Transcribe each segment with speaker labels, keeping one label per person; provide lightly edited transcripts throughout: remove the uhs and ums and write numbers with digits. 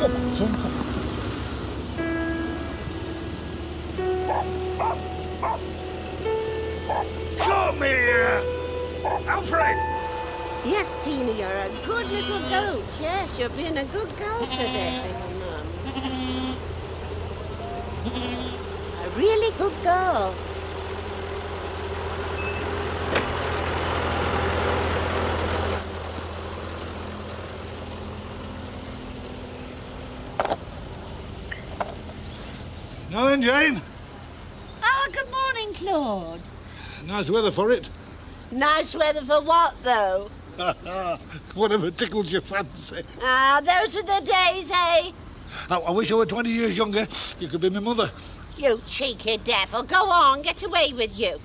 Speaker 1: Come on, son, come on. Come here! Alfred!
Speaker 2: Yes, Tina, you're a good little goat. Yes, you're being a good goat today, little mum. A really good girl.
Speaker 1: Now then, Jane.
Speaker 3: Ah, good morning, Claude.
Speaker 1: Nice weather for it.
Speaker 2: Nice weather for what, though?
Speaker 1: Whatever tickles your fancy.
Speaker 2: Ah, those were the days, eh?
Speaker 1: I wish I were 20 years younger. You could be my mother.
Speaker 2: You cheeky devil. Go on, get away with you.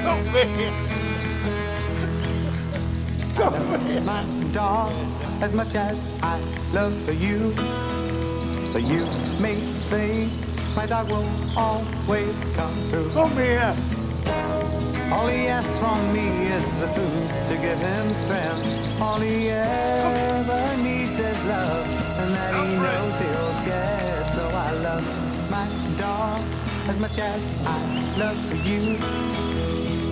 Speaker 1: Come here.
Speaker 4: My dog, as much as I love you, but you may think my dog will always come through.
Speaker 1: Come here.
Speaker 4: All he asks from me is the food to give him strength. All he ever needs is love, and that he knows he'll get. So I love my dog as much as I love you.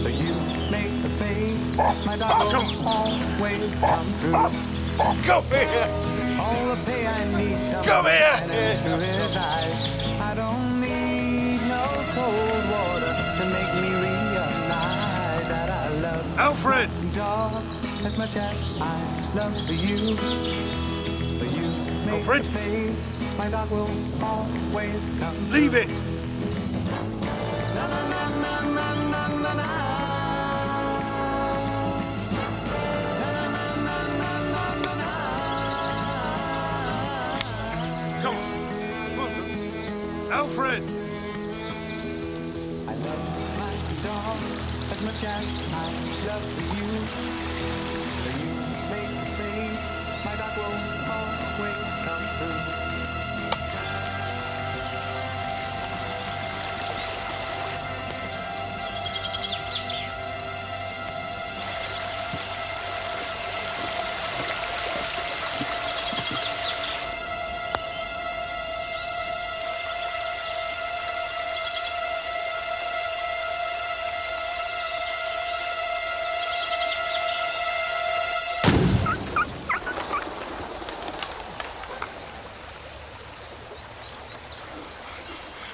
Speaker 4: But you make the think my dog will always come through.
Speaker 1: Come here.
Speaker 4: All the pay I need
Speaker 1: Come here.
Speaker 4: through his eyes. I don't need no cold water to make me realize that I love
Speaker 1: Alfred.
Speaker 4: my dog as much as I love you. But you make
Speaker 1: Alfred.
Speaker 4: the think my dog will always come through.
Speaker 1: Leave it.
Speaker 4: Na, na, na, na, na, na, na, na.
Speaker 1: Come on. Alfred!
Speaker 4: I love my dog as much as I love you. But you make me think my dog will always come through.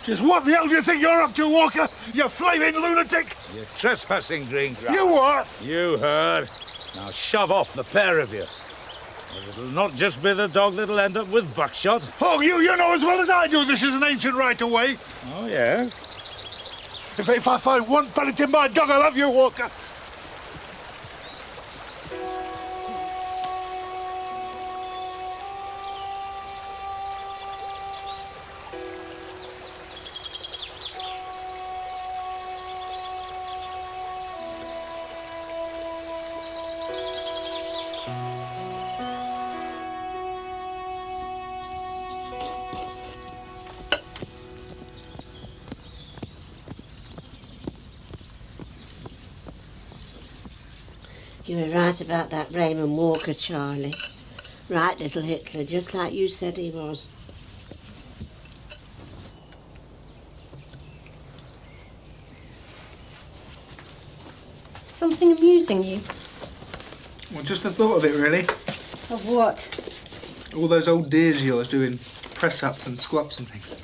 Speaker 1: Just what the hell do you think you're up to, Walker? You flaming lunatic!
Speaker 5: You're trespassing, green grass.
Speaker 1: You what?
Speaker 5: You heard. Now shove off, the pair of you. Or it'll not just be the dog that'll end up with buckshot.
Speaker 1: Oh, you know as well as I do this is an ancient right-of-way.
Speaker 5: Oh, yeah?
Speaker 1: If I find one pellet in my dog, I'll have you, Walker.
Speaker 2: You were right about that Raymond Walker, Charlie. Right, little Hitler, just like you said he was.
Speaker 6: Something amusing you?
Speaker 7: Well, just the thought of it, really.
Speaker 6: Of what?
Speaker 7: All those old dears of yours doing press-ups and squats and things.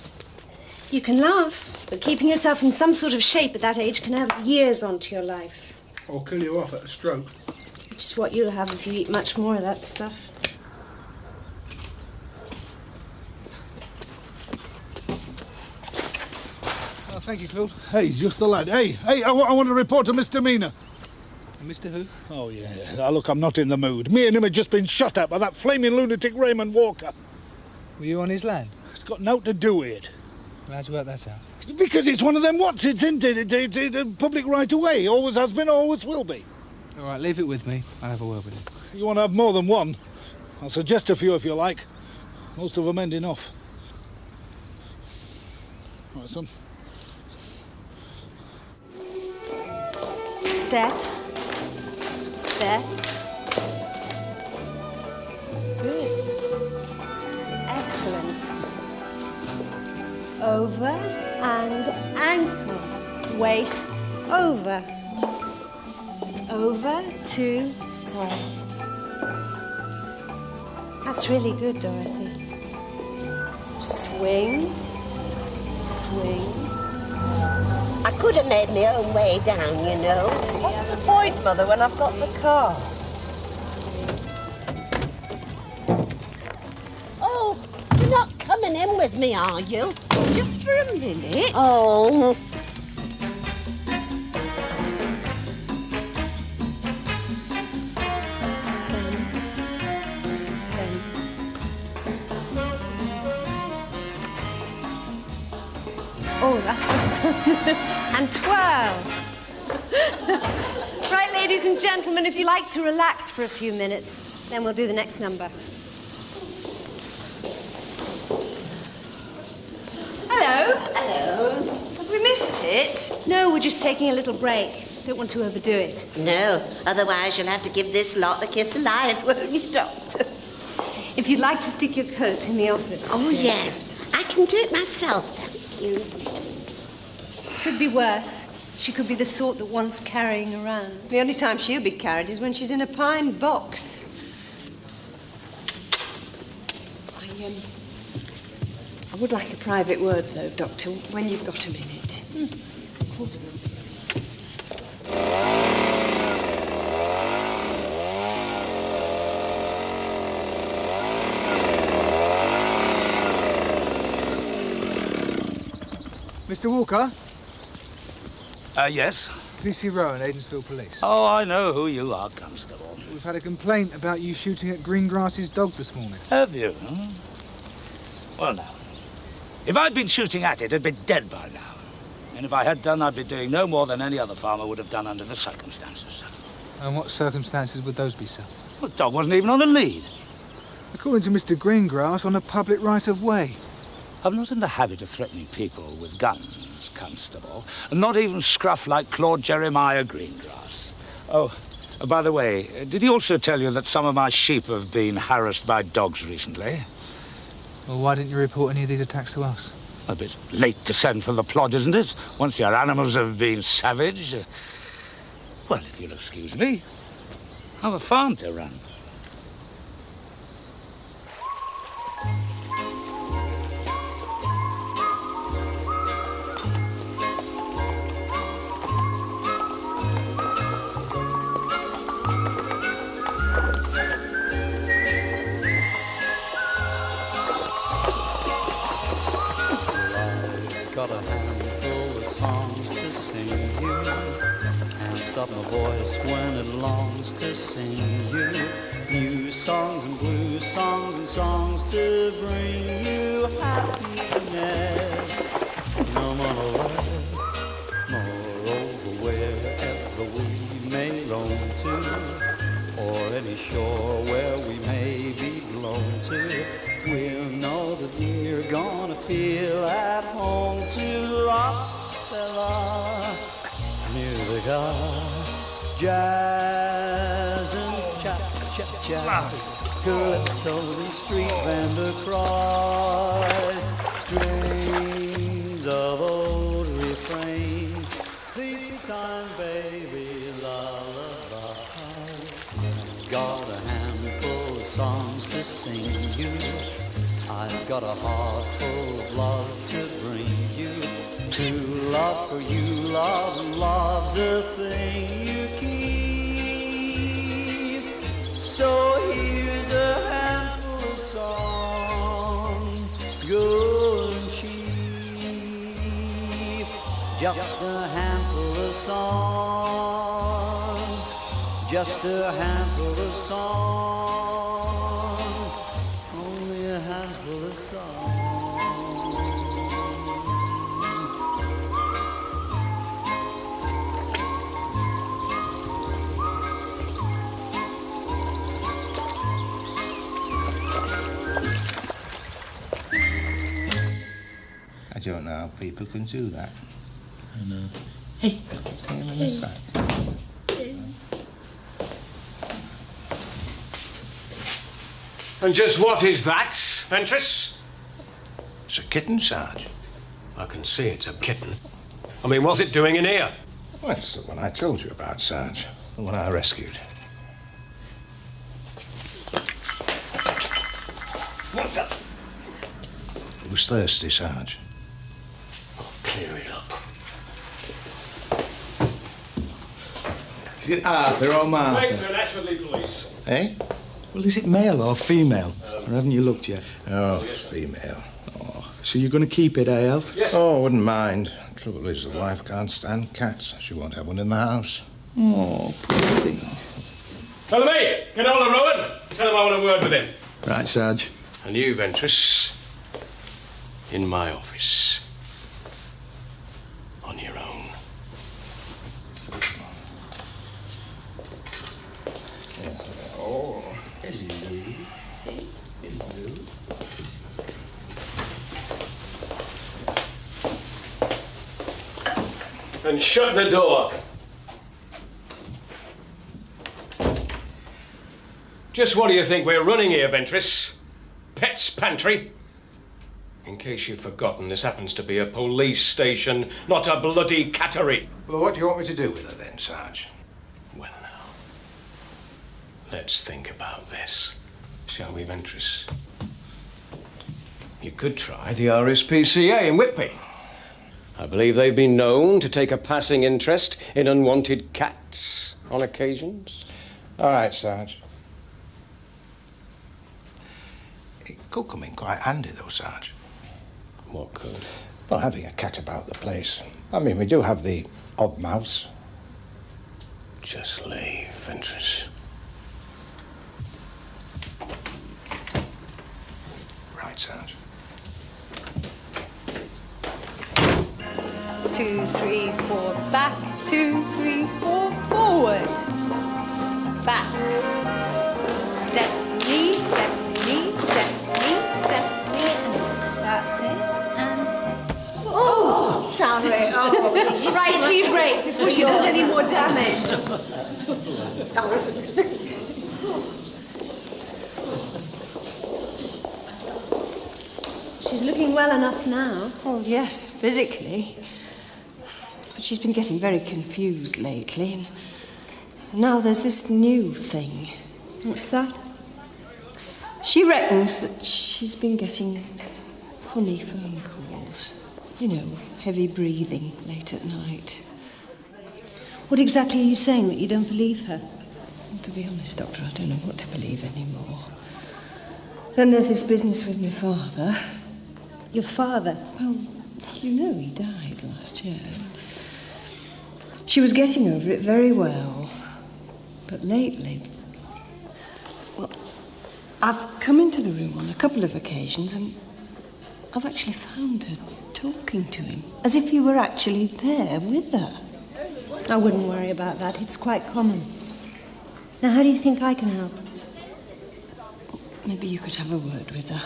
Speaker 6: You can laugh, but keeping yourself in some sort of shape at that age can add years onto your life.
Speaker 7: Or kill you off at a stroke.
Speaker 6: Which is what you'll have if you eat much more of that stuff.
Speaker 7: Oh, thank you, Claude.
Speaker 1: Hey, just the lad. Hey, I want to report a misdemeanor.
Speaker 7: Mr. Who?
Speaker 1: Oh, yeah. Now, look, I'm not in the mood. Me and him had just been shot at by that flaming lunatic Raymond Walker.
Speaker 7: Were you on his land?
Speaker 1: It's got naught to do with it.
Speaker 7: Well, how'd you work that out?
Speaker 1: Because it's one of them what's it's into it's a public right away. Always has been, always will be.
Speaker 7: All right, leave it with me. I'll have a word with him.
Speaker 1: You want to have more than one? I'll suggest a few if you like. Most of them ending off. Right, son.
Speaker 6: Step. Step. Good. Excellent. Over and ankle. Waist over. Over, 2, sorry. That's really good, Dorothy. Swing. Swing.
Speaker 2: I could have made my own way down, you know.
Speaker 8: What's the point, Mother, when I've got the car?
Speaker 2: Oh, you're not coming in with me, are you?
Speaker 3: Just for a minute.
Speaker 2: Oh.
Speaker 6: Oh, that's good. And 12. Right, ladies and gentlemen, if you like to relax for a few minutes, then we'll do the next number. Hello.
Speaker 2: Hello.
Speaker 6: Have we missed it? No, we're just taking a little break. Don't want to overdo it.
Speaker 2: No, otherwise you'll have to give this lot the kiss of life, won't you, Doctor?
Speaker 6: If you'd like to stick your coat in the office.
Speaker 2: Oh, yeah. I can do it myself, thank you.
Speaker 6: Could be worse. She could be the sort that wants carrying around.
Speaker 8: The only time she'll be carried is when she's in a pine box. I would like a private word, though, Doctor, when you've got a minute.
Speaker 6: Of course.
Speaker 7: Mr. Walker,
Speaker 5: Yes?
Speaker 7: can you see Rowan, Aidensville Police?
Speaker 5: Oh, I know who you are, Constable.
Speaker 7: We've had a complaint about you shooting at Greengrass's dog this morning.
Speaker 5: Have you? Well, now, if I'd been shooting at it, it'd be dead by now. And if I had done, I'd be doing no more than any other farmer would have done under the circumstances.
Speaker 7: And what circumstances would those be, sir?
Speaker 5: The dog wasn't even on a lead.
Speaker 7: According to Mr. Greengrass, on a public right-of-way.
Speaker 5: I'm not in the habit of threatening people with guns, Constable. Not even scruff like Claude Jeremiah Greengrass. Oh, by the way, did he also tell you that some of my sheep have been harassed by dogs recently?
Speaker 7: Well, why didn't you report any of these attacks to us?
Speaker 5: A bit late to send for the plod, isn't it? Once your animals have been savaged. Well, if you'll excuse me, I have a farm to run.
Speaker 9: Got a handful of songs to sing you. Can't stop my voice when it longs to sing you. New songs and blues songs and songs to bring you happiness. No more less, moreover, wherever we may roam to, or any shore where we may be blown to, we'll know that we're gonna feel at home to La Bella music, jazz and cha-cha-cha, good souls and street vendor cries, strings of old refrains, sleepy time baby lullaby. Got a handful of songs to sing you. I've got a heart full of love to bring you. To love for you, love, and love's a thing you keep. So here's a handful of songs, good and cheap. Just a handful of songs, just a handful of songs, only a handful of songs.
Speaker 10: I don't know how people can do that.
Speaker 2: Hey.
Speaker 10: Hang on a sec. And just what is that, Ventris?
Speaker 11: It's a kitten, Sarge.
Speaker 10: I can see it's a kitten. I mean, what's it doing in here?
Speaker 11: Well, that's the one I told you about, Sarge. The one I rescued.
Speaker 10: What the?
Speaker 11: It was thirsty, Sarge.
Speaker 10: Clear it up.
Speaker 12: Is it Arthur or Martha?
Speaker 10: Wellington, Ashfordley Police.
Speaker 11: Eh?
Speaker 12: Well, is it male or female? Or haven't you looked yet?
Speaker 11: Oh, it's female.
Speaker 12: Oh, so you're going to keep it, eh, Alf?
Speaker 10: Yes.
Speaker 11: Oh, I wouldn't mind. Trouble is, the wife can't stand cats. She won't have one in the house.
Speaker 12: Oh, poor thing.
Speaker 10: Follow me! Get hold of Rowan! Tell him I want a word with him.
Speaker 12: Right, Sarge.
Speaker 10: And you, Ventris, in my office. On your own.
Speaker 11: Oh.
Speaker 10: And shut the door. Just what do you think we're running here, Ventris? Pet's Pantry? In case you've forgotten, this happens to be a police station, not a bloody cattery.
Speaker 11: Well, what do you want me to do with her then, Sarge?
Speaker 10: Well, now, let's think about this, shall we, Ventris? You could try the RSPCA in Whitby. I believe they've been known to take a passing interest in unwanted cats on occasions.
Speaker 11: All right, Sarge. It could come in quite handy, though, Sarge.
Speaker 10: What could?
Speaker 11: Well, having a cat about the place. I mean, we do have the odd mouse.
Speaker 10: Just leave, Ventris.
Speaker 11: Right, Sarge.
Speaker 3: 2, 3, 4, back. 2, 3, 4, forward. Back. Step, knee, step, knee, step, knee, step, knee, and that's it. And
Speaker 2: Oh, sorry. Oh, did you
Speaker 6: Right,
Speaker 2: see
Speaker 6: tea break before she does any more damage. She's looking well enough now.
Speaker 8: Oh, yes, physically. But she's been getting very confused lately. And now there's this new thing.
Speaker 6: What's that?
Speaker 8: She reckons that she's been getting funny phone calls. You know, heavy breathing late at night.
Speaker 6: What exactly are you saying, that you don't believe her?
Speaker 8: Well, to be honest, Doctor, I don't know what to believe anymore. Then there's this business with my father.
Speaker 6: Your father?
Speaker 8: Well, you know he died last year. She was getting over it very well. But lately... Well, I've come into the room on a couple of occasions and I've actually found her talking to him, as if he were actually there with her.
Speaker 6: I wouldn't worry about that. It's quite common. Now, how do you think I can help?
Speaker 8: Maybe you could have a word with her.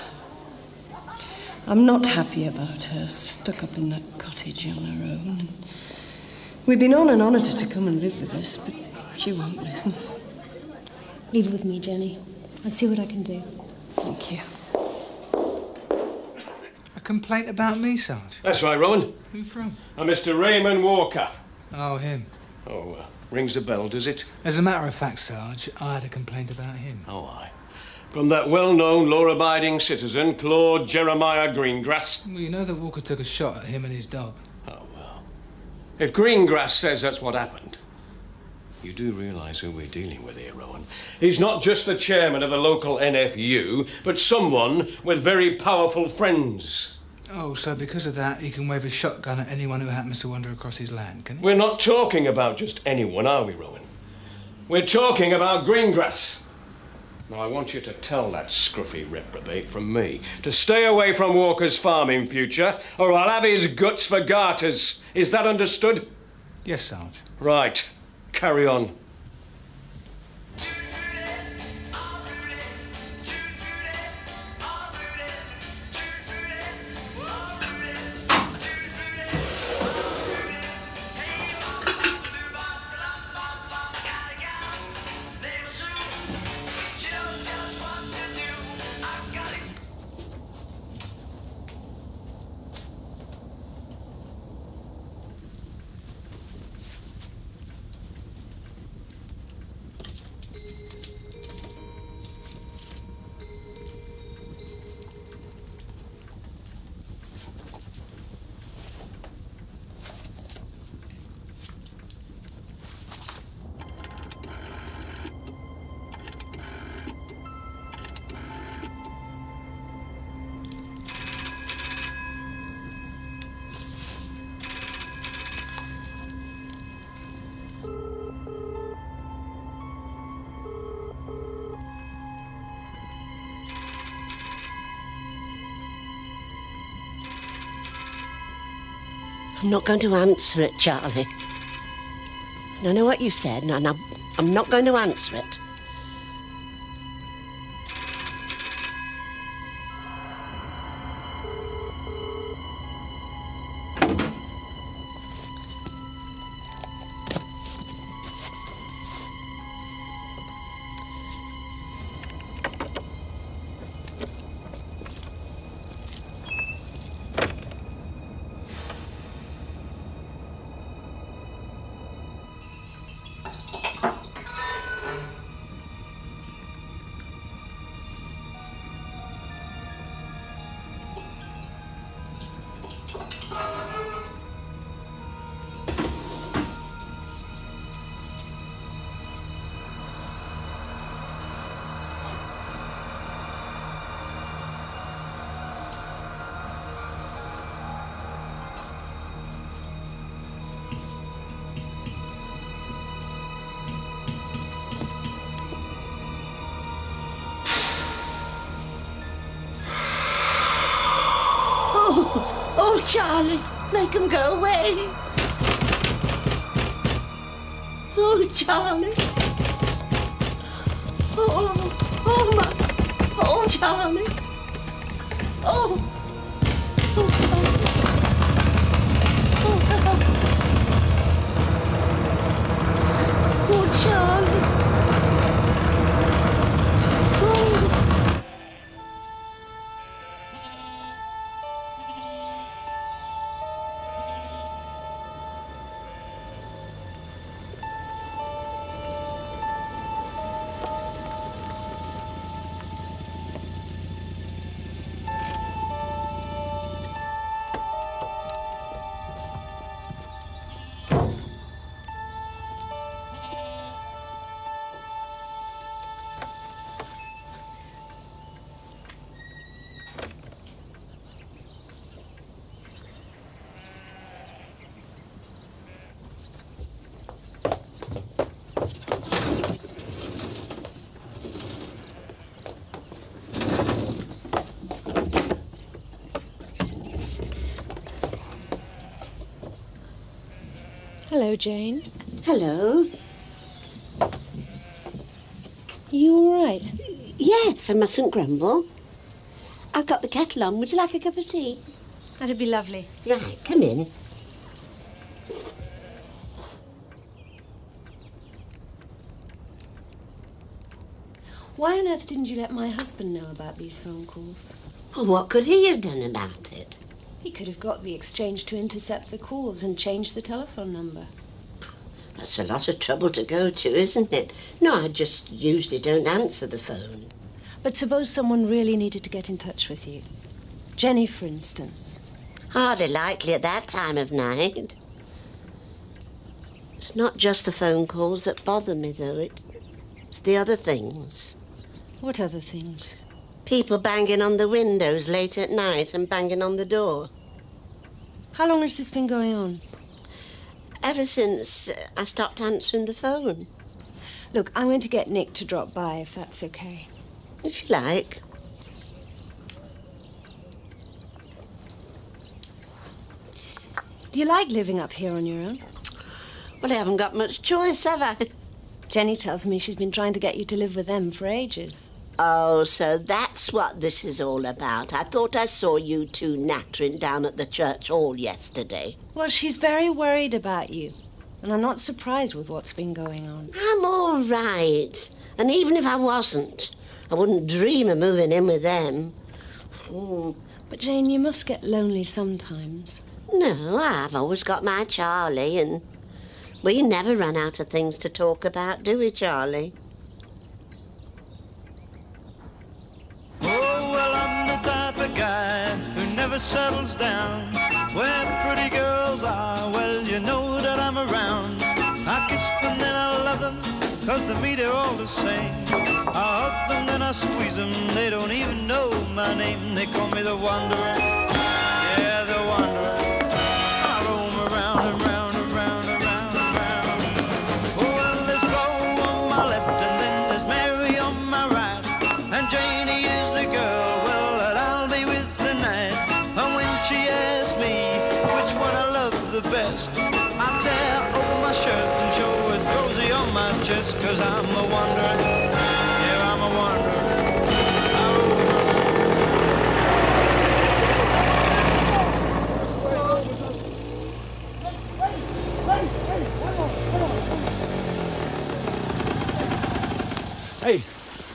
Speaker 8: I'm not happy about her stuck up in that cottage on her own. And we've been on and on at her to come and live with us, but she won't listen.
Speaker 6: Leave it with me, Jenny. I'll see what I can do.
Speaker 8: Thank you.
Speaker 7: A complaint about me, Sarge?
Speaker 10: That's right, Rowan.
Speaker 7: Who from?
Speaker 10: A Mr. Raymond Walker.
Speaker 7: Oh, him.
Speaker 10: Oh, rings a bell, does it?
Speaker 7: As a matter of fact, Sarge, I had a complaint about him.
Speaker 10: Oh, aye. From that well-known, law-abiding citizen, Claude Jeremiah Greengrass.
Speaker 7: Well, you know that Walker took a shot at him and his dog.
Speaker 10: Oh, well. If Greengrass says that's what happened, you do realise who we're dealing with here, Rowan. He's not just the chairman of the local NFU, but someone with very powerful friends.
Speaker 7: Oh, so because of that, he can wave a shotgun at anyone who happens to wander across his land, can he?
Speaker 10: We're not talking about just anyone, are we, Rowan? We're talking about Greengrass. Now, I want you to tell that scruffy reprobate from me to stay away from Walker's farm in future, or I'll have his guts for garters. Is that understood?
Speaker 7: Yes, Sarge.
Speaker 10: Right. Carry on.
Speaker 2: I'm not going to answer it, Charlie. I know what you said, and I'm not going to answer it. Oh, Charlie, make him go away. Oh, Charlie. Oh, my. Oh, Charlie. Oh. Oh, God. Oh, God. Oh, Charlie. Oh.
Speaker 6: Hello, Jane.
Speaker 2: Hello.
Speaker 6: You all right?
Speaker 2: Yes, I mustn't grumble. I've got the kettle on. Would you like a cup of tea?
Speaker 6: That'd be lovely.
Speaker 2: Right, come in.
Speaker 6: Why on earth didn't you let my husband know about these phone calls?
Speaker 2: Well, what could he have done about it?
Speaker 6: He could have got the exchange to intercept the calls and change the telephone number.
Speaker 2: That's a lot of trouble to go to, isn't it? No, I just usually don't answer the phone.
Speaker 6: But suppose someone really needed to get in touch with you. Jenny, for instance.
Speaker 2: Hardly likely at that time of night. It's not just the phone calls that bother me, though. It's the other things.
Speaker 6: What other things?
Speaker 2: People banging on the windows late at night and banging on the door.
Speaker 6: How long has this been going on?
Speaker 2: Ever since I stopped answering the phone.
Speaker 6: Look, I'm going to get Nick to drop by, if that's okay.
Speaker 2: If you like.
Speaker 6: Do you like living up here on your own?
Speaker 2: Well, I haven't got much choice, have I?
Speaker 6: Jenny tells me she's been trying to get you to live with them for ages.
Speaker 2: Oh, so that's what this is all about. I thought I saw you two nattering down at the church hall yesterday.
Speaker 6: Well, she's very worried about you. And I'm not surprised with what's been going on.
Speaker 2: I'm all right. And even if I wasn't, I wouldn't dream of moving in with them.
Speaker 6: But, Jane, you must get lonely sometimes.
Speaker 2: No, I've always got my Charlie, and we never run out of things to talk about, do we, Charlie?
Speaker 9: Oh, well, I'm the type of guy who never settles down. Where pretty girls are, well, you know that I'm around. I kiss them, then I love them, 'cause to me they're all the same. I hug them, then I squeeze them, they don't even know my name. They call me the Wanderer, yeah, the Wanderer. I roam around and round and round and round and round. Oh, well, there's Flo on my left and then there's Mary on my right. And Janie is the girl, well, that I'll be with tonight. And when she asks me which one I love
Speaker 4: the best. I tear open my shirt and show it rosy on my chest, 'cause I'm a wanderer, yeah, I'm a wanderer.
Speaker 1: Hey,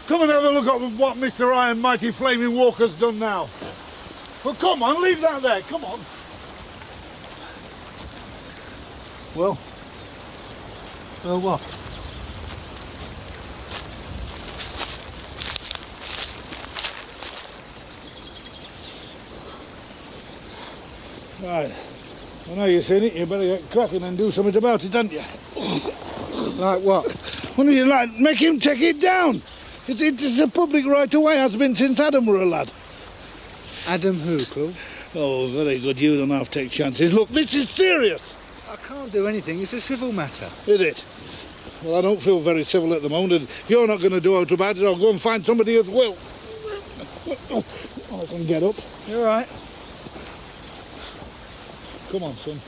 Speaker 1: come and have a look at what Mr. Iron Mighty Flaming Walker's done now. Well, come on, leave that there, come on.
Speaker 7: Well, what?
Speaker 1: Right. I know you've seen it, you better get cracking and do something about it, haven't you?
Speaker 7: Like what?
Speaker 1: What do you like? Make him take it down. It's a public right of way, has been since Adam were a lad.
Speaker 7: Adam who, Claude?
Speaker 1: Oh, very good. You don't have to take chances. Look, this is serious.
Speaker 7: I can't do anything. It's a civil matter.
Speaker 1: Is it? Well, I don't feel very civil at the moment, and if you're not going to do out about it, I'll go and find somebody else will. I can get up.
Speaker 7: You all right?
Speaker 1: Come on, son.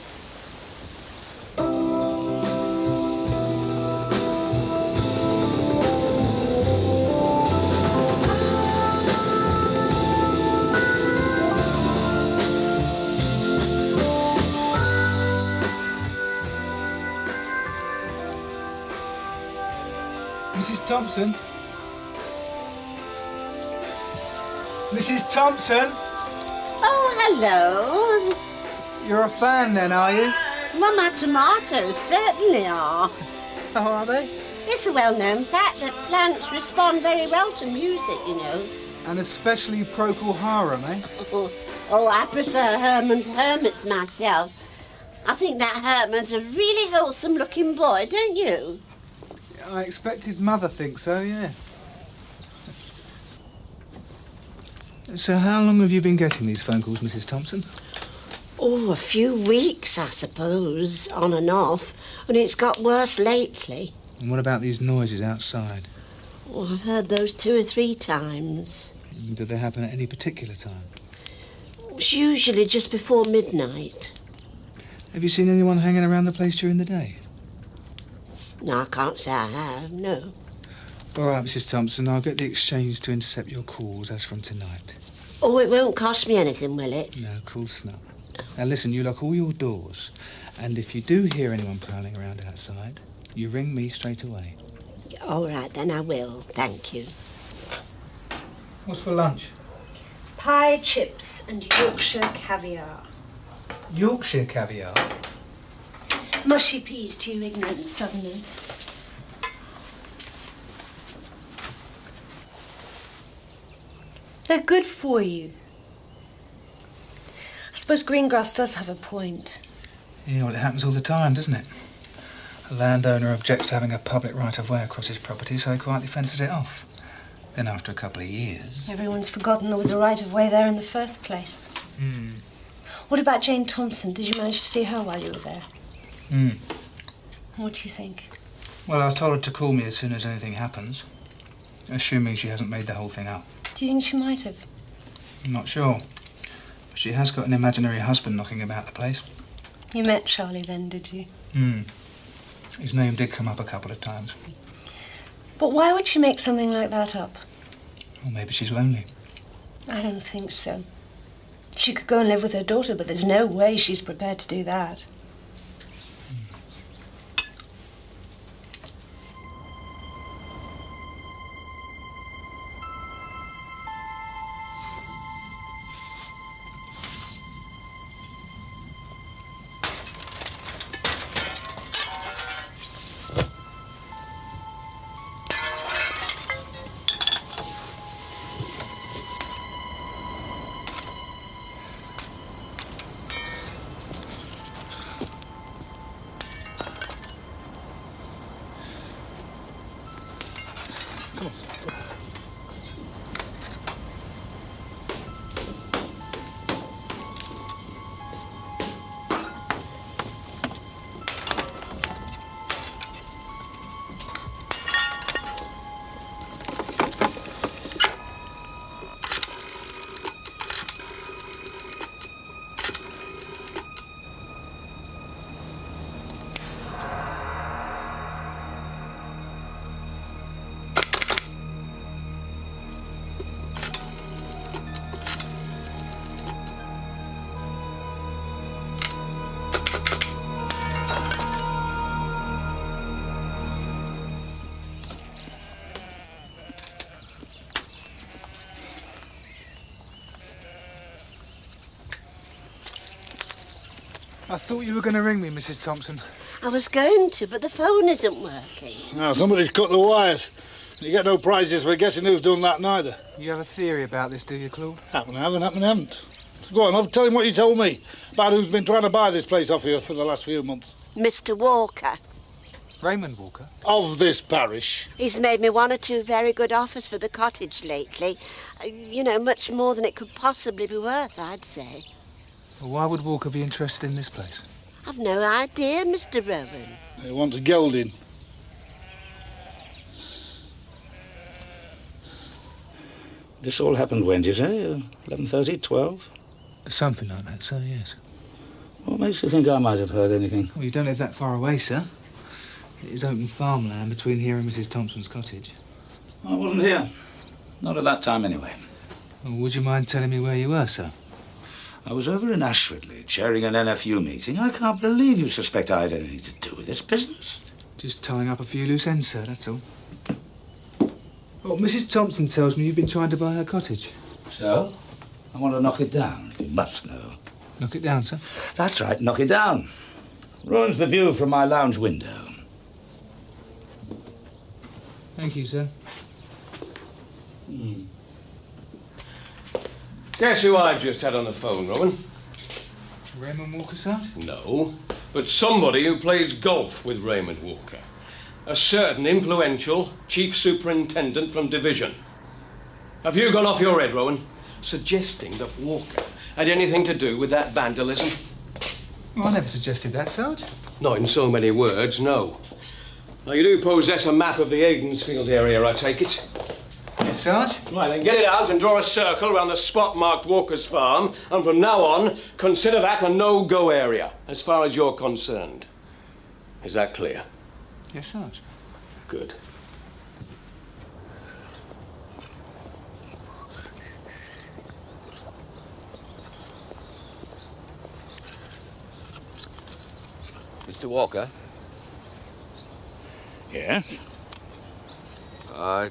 Speaker 7: Mrs. Thompson? Mrs. Thompson?
Speaker 2: Oh, hello.
Speaker 7: You're a fan then, are you?
Speaker 2: Well, my tomatoes certainly are.
Speaker 7: Oh, are they?
Speaker 2: It's a well-known fact that plants respond very well to music, you know.
Speaker 7: And especially Procol Harum, eh?
Speaker 2: Oh, I prefer Herman's Hermits myself. I think that Herman's a really wholesome-looking boy, don't you?
Speaker 7: I expect his mother thinks so, yeah. So how long have you been getting these phone calls, Mrs. Thompson?
Speaker 2: Oh, a few weeks, I suppose, on and off. And it's got worse lately.
Speaker 7: And what about these noises outside?
Speaker 2: Oh, I've heard those 2 or 3 times.
Speaker 7: Do they happen at any particular time?
Speaker 2: It's usually just before midnight.
Speaker 7: Have you seen anyone hanging around the place during the day?
Speaker 2: No, I can't say I have, no.
Speaker 7: All right, Mrs. Thompson, I'll get the exchange to intercept your calls as from tonight.
Speaker 2: Oh, it won't cost me anything, will it?
Speaker 7: No, of course not. Now listen, you lock all your doors, and if you do hear anyone prowling around outside, you ring me straight away.
Speaker 2: All right, then I will. Thank you.
Speaker 7: What's for lunch?
Speaker 6: Pie, chips and Yorkshire caviar.
Speaker 7: Yorkshire caviar?
Speaker 6: Mushy peas to you ignorant southerners. They're good for you. I suppose Greengrass does have a point.
Speaker 7: Yeah, well, it happens all the time, doesn't it? A landowner objects to having a public right-of-way across his property, so he quietly fences it off. Then after a couple of years...
Speaker 6: Everyone's forgotten there was a right-of-way there in the first place. What about Jane Thompson? Did you manage to see her while you were there? What do you think?
Speaker 7: Well, I told her to call me as soon as anything happens, assuming she hasn't made the whole thing up.
Speaker 6: Do you think she might have?
Speaker 7: I'm not sure. But she has got an imaginary husband knocking about the place.
Speaker 6: You met Charlie then, did you?
Speaker 7: His name did come up a couple of times.
Speaker 6: But why would she make something like that up?
Speaker 7: Or maybe she's lonely.
Speaker 6: I don't think so. She could go and live with her daughter, but there's no way she's prepared to do that.
Speaker 7: I thought you were going to ring me, Mrs. Thompson.
Speaker 2: I was going to, but the phone isn't working.
Speaker 1: No, somebody's cut the wires. You get no prizes for guessing who's done that neither.
Speaker 7: You have a theory about this, do you, Claude?
Speaker 1: Haven't. Go on, I'll tell him what you told me about who's been trying to buy this place off you for the last few months.
Speaker 2: Mr. Walker.
Speaker 7: Raymond Walker?
Speaker 1: Of this parish.
Speaker 2: He's made me 1 or 2 very good offers for the cottage lately. You know, much more than it could possibly be worth, I'd say.
Speaker 7: Well, why would Walker be interested in this place?
Speaker 2: I've no idea, Mr. Rowan.
Speaker 1: They want a gelding.
Speaker 5: This all happened when, did you say? 11:30, 12?
Speaker 7: Something like that, sir, yes.
Speaker 5: What makes you think I might have heard anything?
Speaker 7: Well, you don't live that far away, sir. It is open farmland between here and Mrs. Thompson's cottage.
Speaker 5: I wasn't here. Not at that time, anyway.
Speaker 7: Well, would you mind telling me where you were, sir?
Speaker 5: I was over in Ashfordley, chairing an NFU meeting. I can't believe you suspect I had anything to do with this business.
Speaker 7: Just tying up a few loose ends, sir, that's all. Oh, Mrs. Thompson tells me you've been trying to buy her cottage.
Speaker 5: So? I want to knock it down, if you must know.
Speaker 7: Knock it down, sir?
Speaker 5: That's right, knock it down. Ruins the view from my lounge window.
Speaker 7: Thank you, sir.
Speaker 10: Guess who I just had on the phone, Rowan?
Speaker 7: Raymond Walker, sir?
Speaker 10: No, but somebody who plays golf with Raymond Walker. A certain influential chief superintendent from division. Have you gone off your head, Rowan? Suggesting that Walker had anything to do with that vandalism?
Speaker 7: Well, I never suggested that, Sarge.
Speaker 10: Not in so many words, no. Now, you do possess a map of the Aidensfield area, I take it?
Speaker 7: Yes, Sarge.
Speaker 10: Right, then get it out and draw a circle around the spot marked Walker's farm, and from now on, consider that a no-go area, as far as you're concerned. Is that clear?
Speaker 7: Yes, Sarge.
Speaker 10: Good.
Speaker 13: Mr. Walker?
Speaker 1: Yes?
Speaker 13: I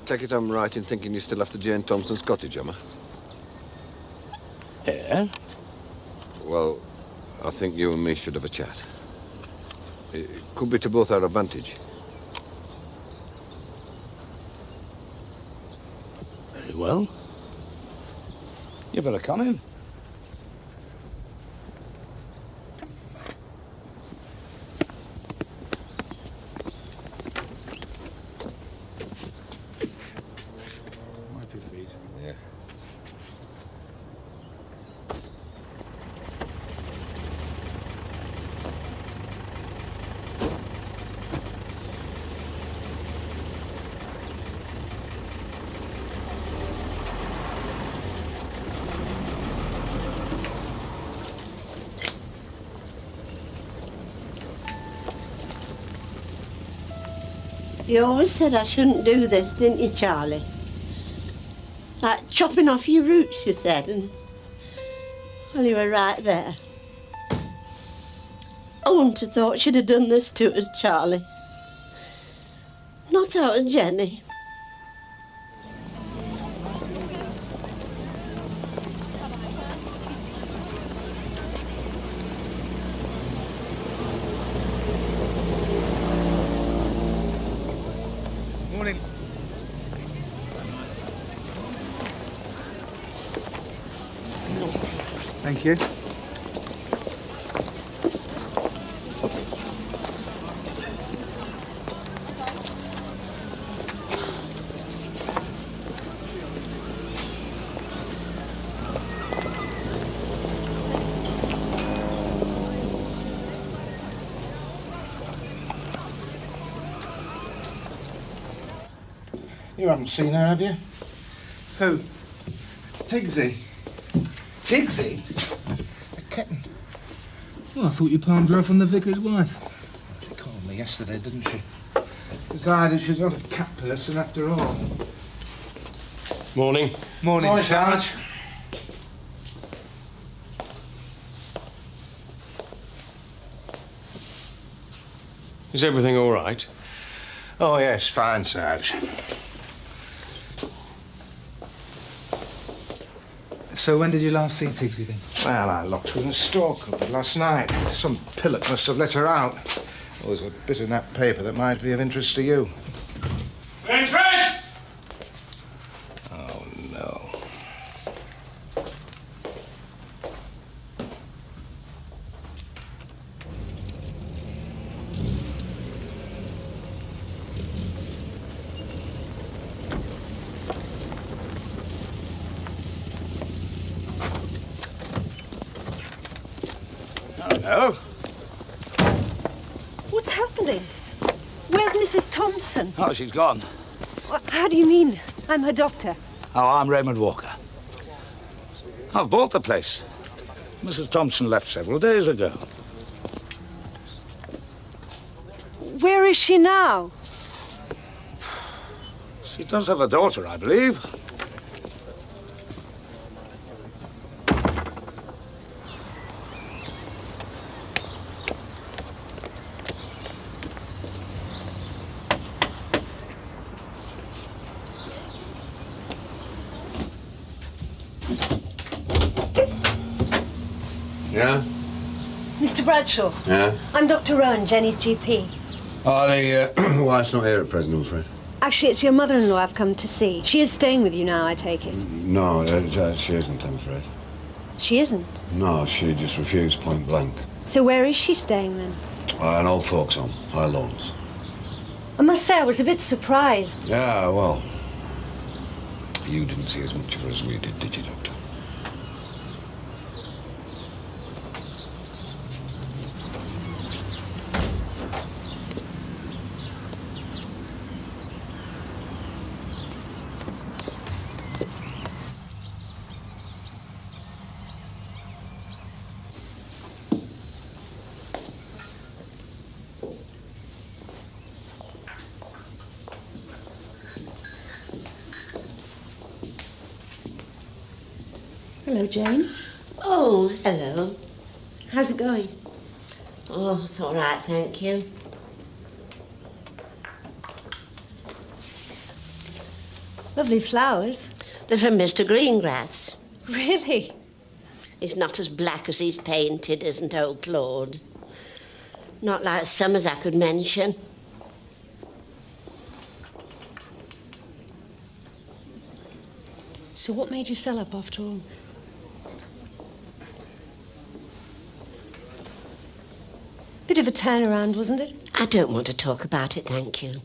Speaker 13: take it I'm right in thinking you're still after Jane Thompson's cottage, am I?
Speaker 1: Yeah?
Speaker 13: Well, I think you and me should have a chat. It could be to both our advantage.
Speaker 5: Very well. You better come in.
Speaker 13: Yeah.
Speaker 2: You always said I shouldn't do this, didn't you, Charlie? Like chopping off your roots, you said, and... well, you were right there. I wouldn't have thought she'd have done this to us, Charlie. Not out of Jenny.
Speaker 7: Morning. Thank you.
Speaker 11: You haven't seen her, have you?
Speaker 7: Who? Tigsy. Tigsy?
Speaker 11: A kitten.
Speaker 7: Well, I thought you palmed her off on the vicar's wife.
Speaker 11: She called me yesterday, didn't she? Decided she's not a cat person after all.
Speaker 10: Morning.
Speaker 7: Morning, Sarge.
Speaker 10: Is everything all right?
Speaker 11: Oh, yes, fine, Sarge.
Speaker 7: So when did you last see Tigsy then?
Speaker 11: Well, I locked her in a store cupboard last night. Some pillock must have let her out. There was a bit in that paper that might be of interest to you.
Speaker 1: Interest?
Speaker 11: Oh, no.
Speaker 5: Hello?
Speaker 6: What's happening? Where's Mrs. Thompson?
Speaker 5: Oh, she's gone.
Speaker 6: How do you mean? I'm her doctor.
Speaker 5: Oh, I'm Raymond Walker. I've bought the place. Mrs. Thompson left several days ago.
Speaker 6: Where is she now?
Speaker 5: She does have a daughter, I believe.
Speaker 13: Yeah?
Speaker 6: Mr. Bradshaw.
Speaker 13: Yeah?
Speaker 6: I'm Dr. Rowan, Jenny's GP.
Speaker 13: Oh, the wife's not here at present, I'm afraid.
Speaker 6: Actually, it's your mother-in-law I've come to see. She is staying with you now, I take it.
Speaker 13: No, she isn't, I'm afraid.
Speaker 6: She isn't?
Speaker 13: No, she just refused point blank.
Speaker 6: So where is she staying then?
Speaker 13: An old folks' home, High Lawns.
Speaker 6: I must say I was a bit surprised.
Speaker 13: Yeah, well, you didn't see as much of her as we did you, Doctor?
Speaker 6: Hello, Jane.
Speaker 2: Oh, hello.
Speaker 6: How's it going?
Speaker 2: Oh, it's all right, thank you.
Speaker 6: Lovely flowers.
Speaker 2: They're from Mr. Greengrass.
Speaker 6: Really?
Speaker 2: He's not as black as he's painted, isn't old Claude? Not like some as I could mention.
Speaker 6: So what made you sell up after all? Bit of a turnaround, wasn't it?
Speaker 2: I don't want to talk about it, thank you.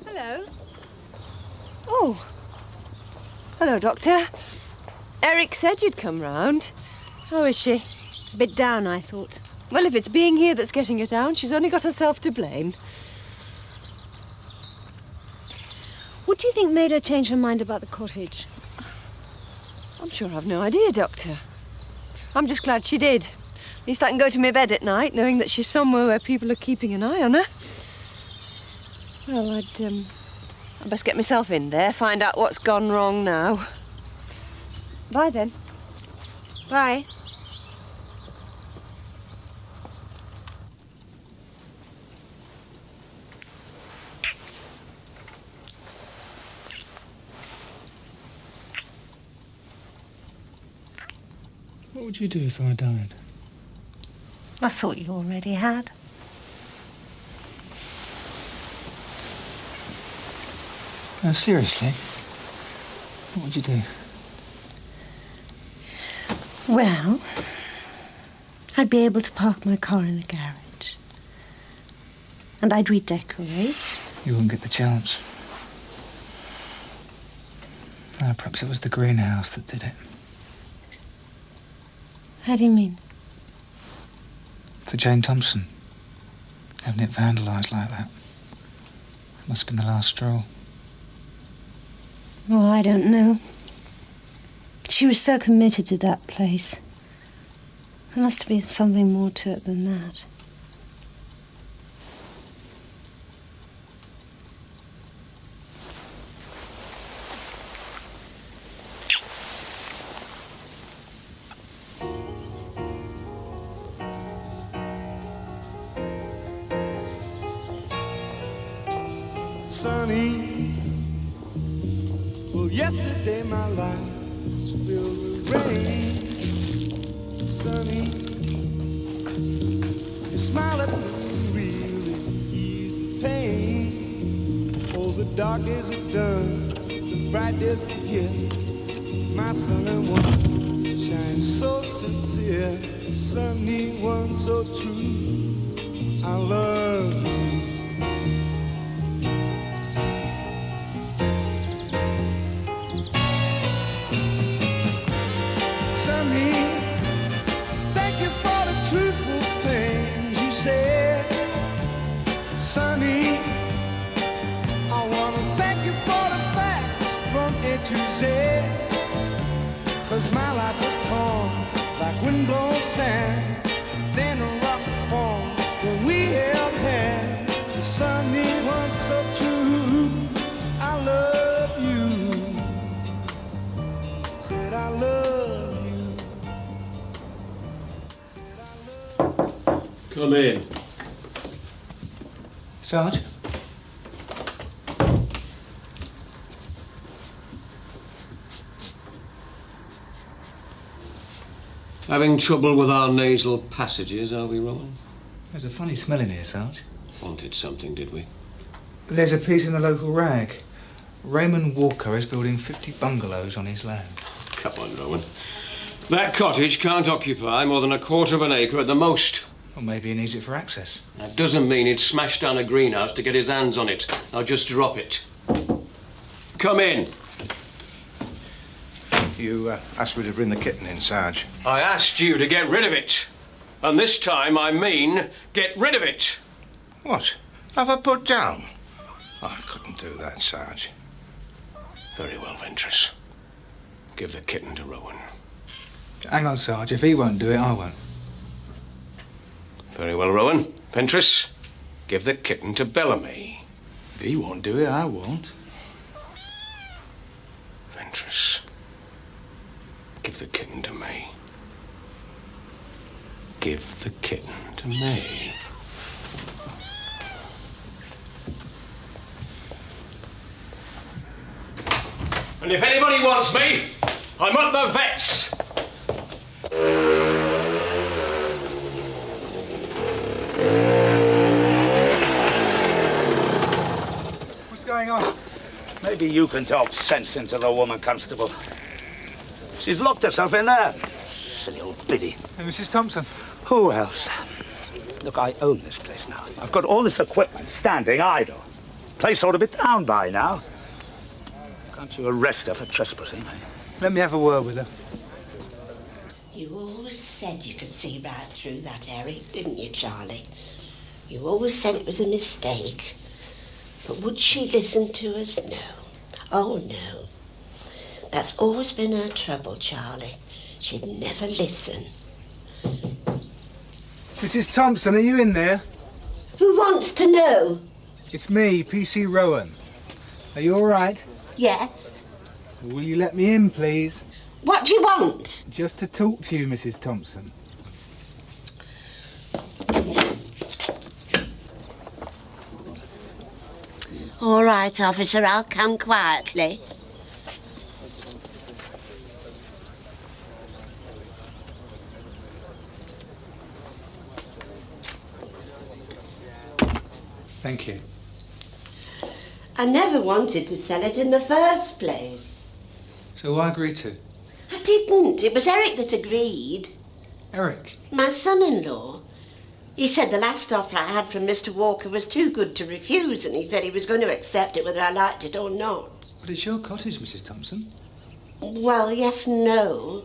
Speaker 6: Hello. Oh. Hello, Doctor. Eric said you'd come round. How is she? A bit down, I thought. Well, if it's being here that's getting her down, she's only got herself to blame. What do you think made her change her mind about the cottage? I'm sure I've no idea, Doctor. I'm just glad she did. At least I can go to my bed at night knowing that she's somewhere where people are keeping an eye on her. Well, I'd best get myself in there, find out what's gone wrong now. Bye, then. Bye.
Speaker 7: What would you do if I died?
Speaker 6: I thought you already had.
Speaker 7: No, seriously? What would you do?
Speaker 6: Well, I'd be able to park my car in the garage. And I'd redecorate.
Speaker 7: You wouldn't get the chance. No, perhaps it was the greenhouse that did it.
Speaker 6: How do you mean?
Speaker 7: For Jane Thompson. Having it vandalised like that. It must have been the last straw.
Speaker 6: Oh, I don't know. She was so committed to that place. There must have been something more to it than that.
Speaker 4: sunny. Well, yesterday my life was filled with rain. Sunny, you smile at me and really ease the pain. Oh, the dark days are done, the bright days are here. My sun and one shines so sincere. Sunny one so true, I love you. Thank you for the truthful things you said. Sonny, I want to thank you for the facts from A to Z. 'Cause my life was torn like windblown sand. Then a rock formed when we held hands. The sunny one so true, I love you. Said I love you.
Speaker 10: Come in.
Speaker 7: Sarge?
Speaker 10: Having trouble with our nasal passages, are we, Rowan?
Speaker 7: There's a funny smell in here, Sarge.
Speaker 10: Wanted something, did we?
Speaker 7: There's a piece in the local rag. Raymond Walker is building 50 bungalows on his land.
Speaker 10: Come on, Rowan. That cottage can't occupy more than 1/4 of an acre at the most.
Speaker 7: Well, maybe he needs it for access.
Speaker 10: That doesn't mean he'd smash down a greenhouse to get his hands on it. Now just drop it. Come in.
Speaker 11: You asked me to bring the kitten in, Sarge.
Speaker 10: I asked you to get rid of it. And this time I mean get rid of it.
Speaker 11: What? Have I put down? Oh, I couldn't do that, Sarge.
Speaker 10: Very well, Ventress. Give the kitten to Rowan.
Speaker 7: Hang on, Sarge. If he won't do it, I won't.
Speaker 10: Very well, Rowan. Ventress, give the kitten to Bellamy.
Speaker 12: If he won't do it, I won't.
Speaker 10: Ventress, give the kitten to me. Give the kitten to me. And if anybody wants me, I'm at the vet's.
Speaker 7: What's going on?
Speaker 5: Maybe you can talk sense into the woman, Constable. She's locked herself in there. Silly old biddy.
Speaker 7: Hey, Mrs. Thompson.
Speaker 5: Who else? Look, I own this place now. I've got all this equipment standing idle. Place ought to be down by now. Can't you arrest her for trespassing?
Speaker 7: Let me have a word with her.
Speaker 2: You always said you could see right through that, Eric, didn't you, Charlie? You always said it was a mistake. But would she listen to us? No. Oh, no. That's always been her trouble, Charlie. She'd never listen.
Speaker 7: Mrs. Thompson, are you in there?
Speaker 2: Who wants to know?
Speaker 7: It's me, PC Rowan. Are you all right?
Speaker 2: Yes.
Speaker 7: Will you let me in, please?
Speaker 2: What do you want?
Speaker 7: Just to talk to you, Mrs. Thompson.
Speaker 2: All right, officer, I'll come quietly.
Speaker 7: Thank you.
Speaker 2: I never wanted to sell it in the first place.
Speaker 7: So I agreed to.
Speaker 2: I didn't. It was Eric that agreed.
Speaker 7: Eric?
Speaker 2: My son-in-law. He said the last offer I had from Mr. Walker was too good to refuse, and he said he was going to accept it whether I liked it or not.
Speaker 7: But it's your cottage, Mrs. Thompson.
Speaker 2: Well, yes and no.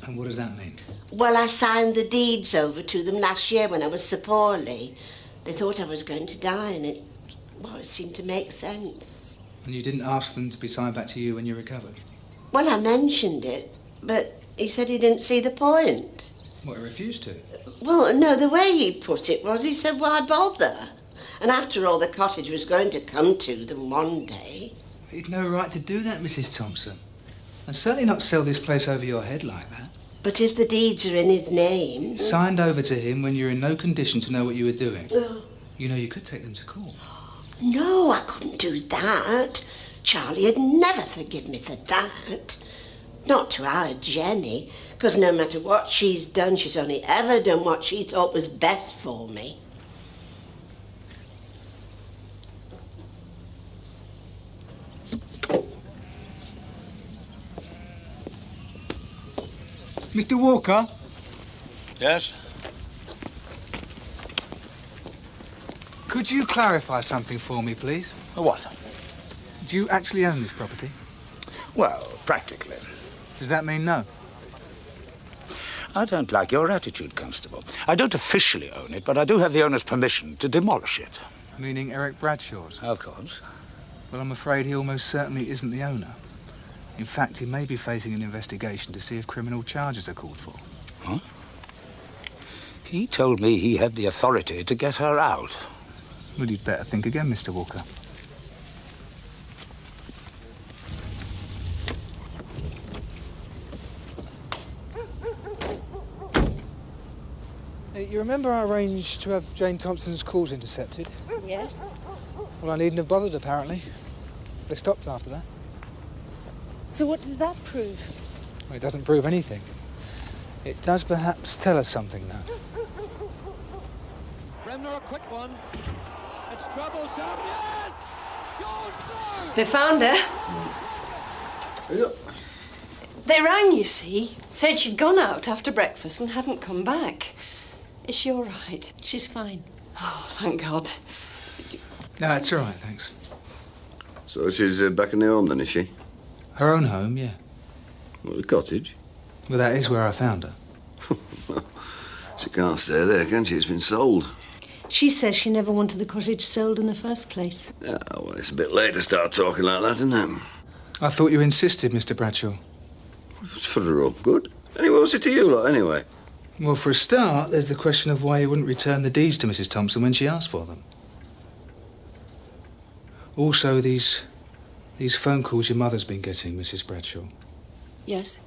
Speaker 7: And what does that mean?
Speaker 2: Well, I signed the deeds over to them last year when I was so poorly. They thought I was going to die, and it seemed to make sense.
Speaker 7: And you didn't ask them to be signed back to you when you recovered?
Speaker 2: Well, I mentioned it, but he said he didn't see the point.
Speaker 7: What, he refused to?
Speaker 2: Well, no, the way he put it was, he said, why bother? And after all, the cottage was going to come to them one day.
Speaker 7: He'd no right to do that, Mrs. Thompson. And certainly not sell this place over your head like that.
Speaker 2: But if the deeds are in his name...
Speaker 7: Signed over to him when you're in no condition to know what you were doing.
Speaker 2: Oh.
Speaker 7: You know, you could take them to court.
Speaker 2: No, I couldn't do that. Charlie would never forgive me for that. Not to our Jenny, because no matter what she's done, she's only ever done what she thought was best for me.
Speaker 7: Mr. Walker?
Speaker 5: Yes?
Speaker 7: Could you clarify something for me, please?
Speaker 5: What?
Speaker 7: Do you actually own this property?
Speaker 5: Well, practically.
Speaker 7: Does that mean no?
Speaker 5: I don't like your attitude, Constable. I don't officially own it, but I do have the owner's permission to demolish it.
Speaker 7: Meaning Eric Bradshaw's?
Speaker 5: Of course.
Speaker 7: Well, I'm afraid he almost certainly isn't the owner. In fact, he may be facing an investigation to see if criminal charges are called for.
Speaker 5: Huh? He told me he had the authority to get her out.
Speaker 7: Well, you'd better think again, Mr. Walker.
Speaker 14: You remember I arranged to have Jane Thompson's calls intercepted?
Speaker 6: Yes.
Speaker 14: Well, I needn't have bothered, apparently. They stopped after that.
Speaker 6: So what does that prove?
Speaker 14: Well, it doesn't prove anything. It does perhaps tell us something, though.
Speaker 15: Bremner, a quick one. It's troublesome. Yes! Jones through!
Speaker 6: They found her. They rang, you see. Said she'd gone out after breakfast and hadn't come back. Is she all right?
Speaker 3: She's fine.
Speaker 6: Oh, thank God.
Speaker 7: No, it's all right, thanks.
Speaker 13: So she's back in the home then, is she?
Speaker 7: Her own home, yeah.
Speaker 13: What, the cottage?
Speaker 7: Well, that is where I found her.
Speaker 13: She can't stay there, can she? It's been sold.
Speaker 3: She says she never wanted the cottage sold in the first place.
Speaker 13: Yeah, well, it's a bit late to start talking like that, isn't it?
Speaker 7: I thought you insisted, Mr. Bradshaw.
Speaker 13: It's for her own good. Anyway, what's it to you lot, anyway?
Speaker 7: Well, for a start, there's the question of why you wouldn't return the deeds to Mrs. Thompson when she asked for them. Also, these phone calls your mother's been getting, Mrs. Bradshaw.
Speaker 6: Yes?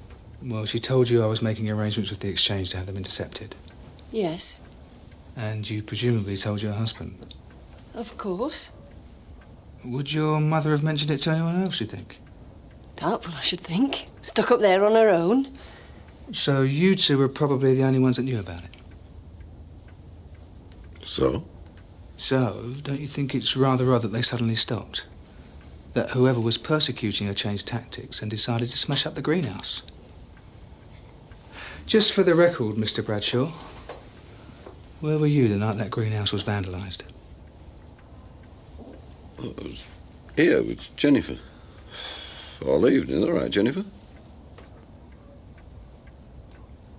Speaker 7: Well, she told you I was making arrangements with the exchange to have them intercepted.
Speaker 6: Yes.
Speaker 7: And you presumably told your husband.
Speaker 6: Of course.
Speaker 7: Would your mother have mentioned it to anyone else, you think?
Speaker 6: Doubtful, I should think. Stuck up there on her own.
Speaker 7: So you two were probably the only ones that knew about it?
Speaker 13: So?
Speaker 7: So, don't you think it's rather odd that they suddenly stopped? That whoever was persecuting her changed tactics and decided to smash up the greenhouse? Just for the record, Mr. Bradshaw, where were you the night that greenhouse was vandalised?
Speaker 13: Well, I was here with Jennifer. All evening, all right, Jennifer?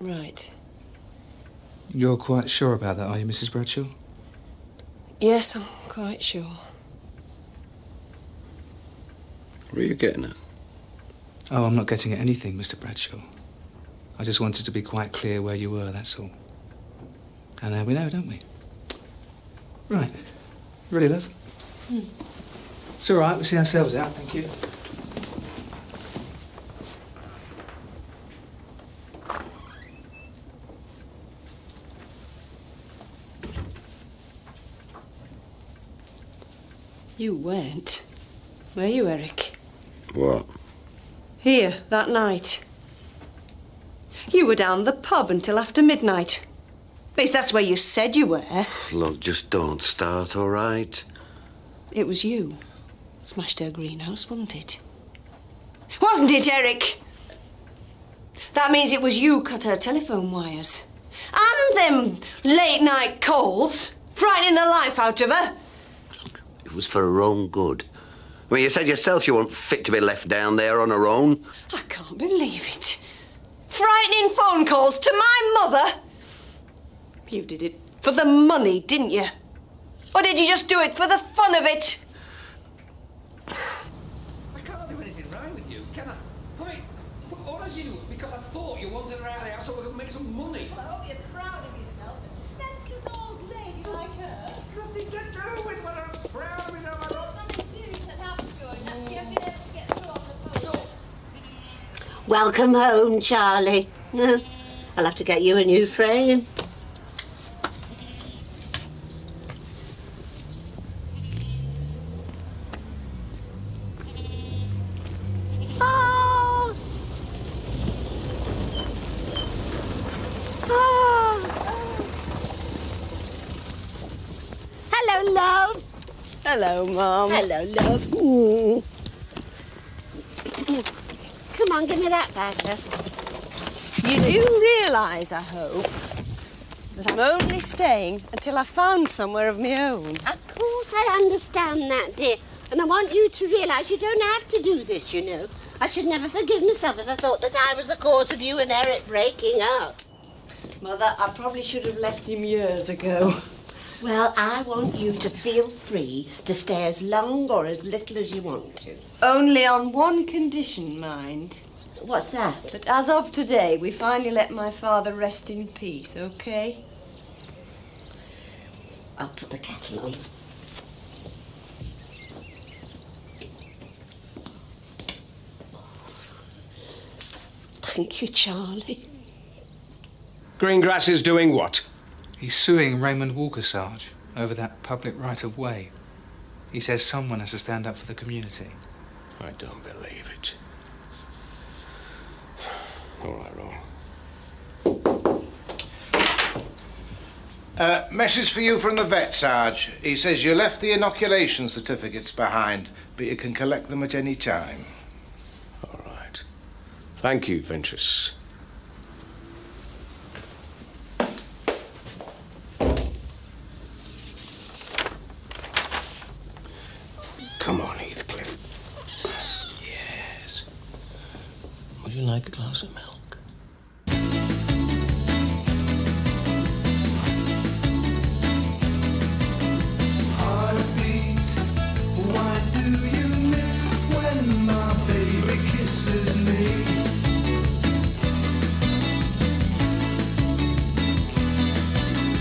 Speaker 6: Right.
Speaker 7: You're quite sure about that, are you, Mrs. Bradshaw?
Speaker 6: Yes, I'm quite sure.
Speaker 13: What are you getting at?
Speaker 7: Oh, I'm not getting at anything, Mr. Bradshaw. I just wanted to be quite clear where you were, that's all. And now we know, don't we? Right. Really, love? It's all right, we'll see ourselves out, thank you.
Speaker 6: You weren't, were you, Eric?
Speaker 13: What?
Speaker 6: Here, that night. You were down the pub until after midnight. At least that's where you said you were.
Speaker 13: Look, just don't start, all right?
Speaker 6: It was you. Smashed her greenhouse, wasn't it? Wasn't it, Eric? That means it was you cut her telephone wires. And them late-night calls, frightening the life out of her.
Speaker 13: It was for her own good. I mean, you said yourself you weren't fit to be left down there on her own.
Speaker 6: I can't believe it. Frightening phone calls to my mother. You did it for the money, didn't you? Or did you just do it for the fun of it?
Speaker 15: I can't do anything wrong with you, can I? I mean, all I did was because I thought you wanted her out of the house so we could make some money.
Speaker 3: Well, I hope you're proud of yourself. A defenseless old lady like her.
Speaker 15: It's nothing to do with whether I'm proud of myself or not.
Speaker 3: Something serious had happened to her, and that she had been able to get through on the phone.
Speaker 2: Welcome home, Charlie. I'll have to get you a new frame.
Speaker 6: Hello, Mum.
Speaker 2: Hello, love. Come on, give me that back, love.
Speaker 6: You do realise, I hope, that I'm only staying until I've found somewhere of my own.
Speaker 2: Of course I understand that, dear. And I want you to realise you don't have to do this, you know. I should never forgive myself if I thought that I was the cause of you and Eric breaking up.
Speaker 6: Mother, I probably should have left him years ago.
Speaker 2: Well, I want you to feel free to stay as long or as little as you want to.
Speaker 6: Only on one condition, mind.
Speaker 2: What's that?
Speaker 6: That as of today, we finally let my father rest in peace, OK?
Speaker 2: I'll put the kettle on. Thank you, Charlie.
Speaker 10: Greengrass is doing what?
Speaker 7: He's suing Raymond Walker, Sarge, over that public right-of-way. He says someone has to stand up for the community.
Speaker 10: I don't believe it. All right, Ron.
Speaker 11: Message for you from the vet, Sarge. He says you left the inoculation certificates behind, but you can collect them at any time.
Speaker 10: All right. Thank you, Ventress. Come on, Heathcliff. Yes. Would you like a glass of milk?